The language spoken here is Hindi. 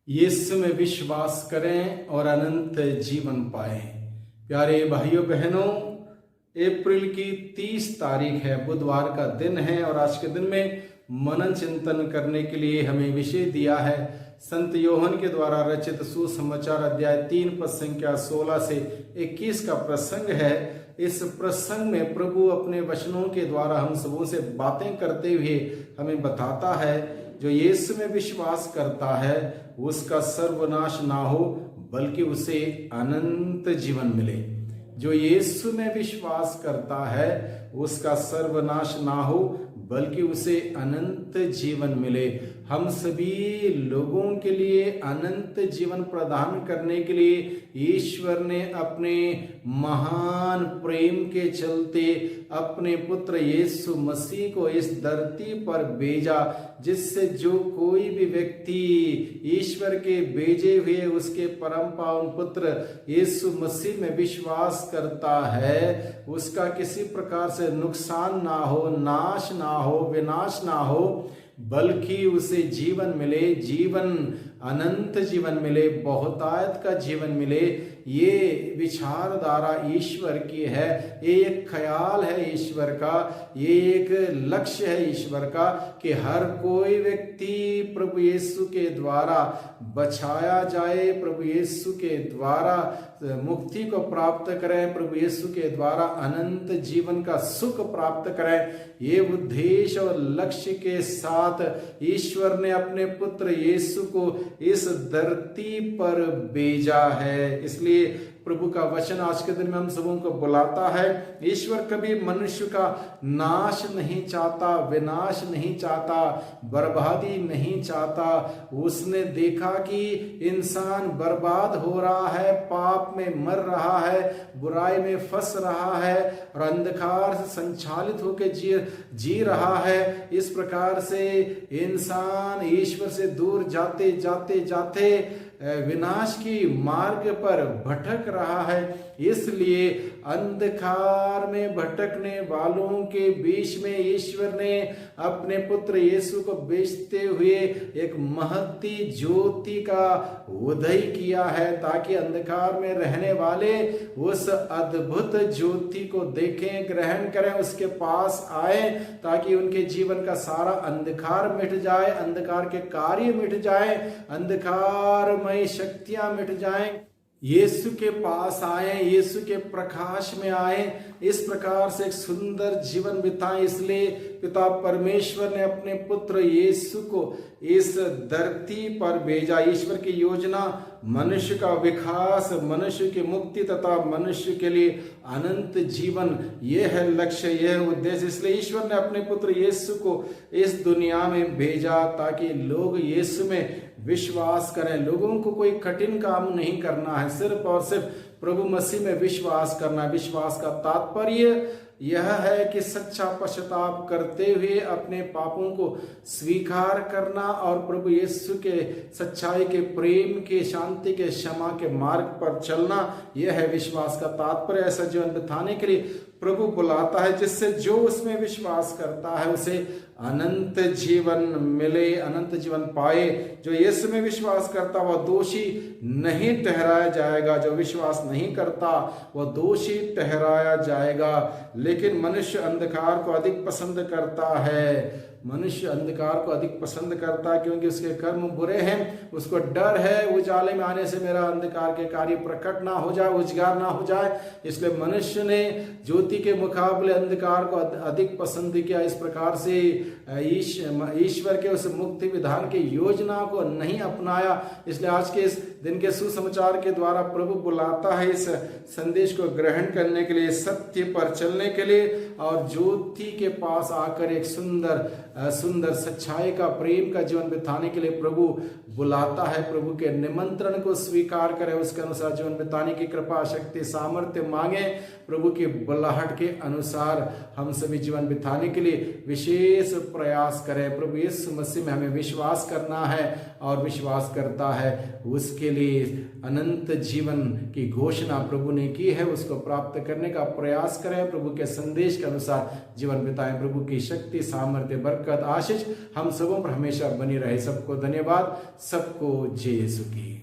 यीशु में विश्वास करें और अनंत जीवन पाएं। प्यारे भाइयों बहनों, अप्रैल की 30 तारीख है, बुधवार का दिन है और आज के दिन में मनन चिंतन करने के लिए हमें विषय दिया है संत योहन के द्वारा रचित सुसमाचार अध्याय 3 पद संख्या 16 से 21 का प्रसंग है। इस प्रसंग में प्रभु अपने वचनों के द्वारा हम सबों से बातें करते हुए हमें बताता है, जो यीशु में विश्वास करता है उसका सर्वनाश ना हो बल्कि उसे अनंत जीवन मिले। जो यीशु में विश्वास करता है उसका सर्वनाश ना हो बल्कि उसे अनंत जीवन मिले। हम सभी लोगों के लिए अनंत जीवन प्रदान करने के लिए ईश्वर ने अपने महान प्रेम के चलते अपने पुत्र यीशु मसीह को इस धरती पर भेजा, जिससे जो कोई भी व्यक्ति ईश्वर के भेजे हुए उसके परम पावन पुत्र यीशु मसीह में विश्वास करता है उसका किसी प्रकार से नुकसान ना हो, नाश ना हो, विनाश ना हो, बल्कि उसे जीवन मिले, जीवन अनंत जीवन मिले, बहुतायत का जीवन मिले। ये विचारधारा ईश्वर की है, ये एक ख्याल है ईश्वर का, ये एक लक्ष्य है ईश्वर का कि हर कोई व्यक्ति प्रभु यीशु के द्वारा बचाया जाए, प्रभु यीशु के द्वारा मुक्ति को प्राप्त करें, प्रभु यीशु के द्वारा अनंत जीवन का सुख प्राप्त करें। ये उद्देश्य और लक्ष्य के साथ ईश्वर ने अपने पुत्र यीशु को इस धरती पर भेजा है। इसलिए प्रभु का वचन आज के दिन में हम सबों को बुलाता है, ईश्वर कभी मनुष्य का नाश नहीं चाहता, विनाश नहीं चाहता, बर्बादी नहीं चाहता। उसने देखा कि इंसान बर्बाद हो रहा है, पाप में मर रहा है, बुराई में फंस रहा है और अंधकार से संचालित होकर जी रहा है। इस प्रकार से इंसान ईश्वर से दूर जाते जाते जाते विनाश की मार्ग पर भटक रहा है। इसलिए अंधकार में भटकने वालों के बीच में ईश्वर ने अपने पुत्र यीशु को भेजते हुए एक महती ज्योति का उदय किया है, ताकि अंधकार में रहने वाले उस अद्भुत ज्योति को देखें, ग्रहण करें, उसके पास आए, ताकि उनके जीवन का सारा अंधकार मिट जाए, अंधकार के कार्य मिट जाए, अंधकारमय शक्तियां मिट जाएं। यीशु के पास आए, यीशु के प्रकाश में आए, इस प्रकार से एक सुंदर जीवन बिताएं। इसलिए पिता परमेश्वर ने अपने पुत्र यीशु को इस धरती पर भेजा। ईश्वर की योजना मनुष्य का विकास, मनुष्य की मुक्ति तथा मनुष्य के लिए अनंत जीवन, यह है लक्ष्य, यह है उद्देश्य। इसलिए ईश्वर ने अपने पुत्र यीशु को इस दुनिया में भेजा ताकि लोग यीशु में विश्वास करें। लोगों को कोई कठिन काम नहीं करना है, सिर्फ और सिर्फ प्रभु मसीह में विश्वास करना। विश्वास का तात्पर्य यह है कि सच्चा पश्चाताप करते हुए अपने पापों को स्वीकार करना और प्रभु यीशु के सच्चाई के, प्रेम के, शांति के, क्षमा के मार्ग पर चलना। यह है विश्वास का तात्पर्य। ऐसा जीवन बिताने के लिए प्रभु बुलाता है, जिससे जो उसमें विश्वास करता है उसे अनंत जीवन मिले, अनंत जीवन पाए। जो यीशु में विश्वास करता वह दोषी नहीं ठहराया जाएगा, जो विश्वास नहीं करता वह दोषी ठहराया जाएगा। लेकिन मनुष्य अंधकार को अधिक पसंद करता है, मनुष्य अंधकार को अधिक पसंद करता है क्योंकि उसके कर्म बुरे हैं। उसको डर है उजाले में आने से मेरा अंधकार के कार्य प्रकट ना हो जाए, उजागर ना हो जाए। इसलिए मनुष्य ने ज्योति के मुकाबले अंधकार को अधिक पसंद किया। इस प्रकार से ईश्वर के उस मुक्ति विधान की योजना को नहीं अपनाया। इसलिए आज के इस दिन के सुसमाचार के द्वारा प्रभु बुलाता है इस संदेश को ग्रहण करने के लिए, सत्य पर चलने के लिए और ज्योति के पास आकर एक सुंदर सच्चाई का, प्रेम का जीवन बिताने के लिए प्रभु बुलाता है। प्रभु के निमंत्रण को स्वीकार करें, उसके अनुसार जीवन बिताने की कृपा, शक्ति, सामर्थ्य मांगे। प्रभु की बुलाहट के अनुसार हम सभी जीवन बिताने के लिए विशेष प्रयास करें। प्रभु यीशु मसीह में हमें विश्वास करना है और विश्वास करता है उसके लिए अनंत जीवन की घोषणा प्रभु ने की है, उसको प्राप्त करने का प्रयास करें। प्रभु के संदेश के अनुसार जीवन बिताएं। प्रभु की शक्ति, सामर्थ्य, बरकत, आशीष हम सबों पर हमेशा बनी रहे। सबको धन्यवाद, सबको जय यीशु की।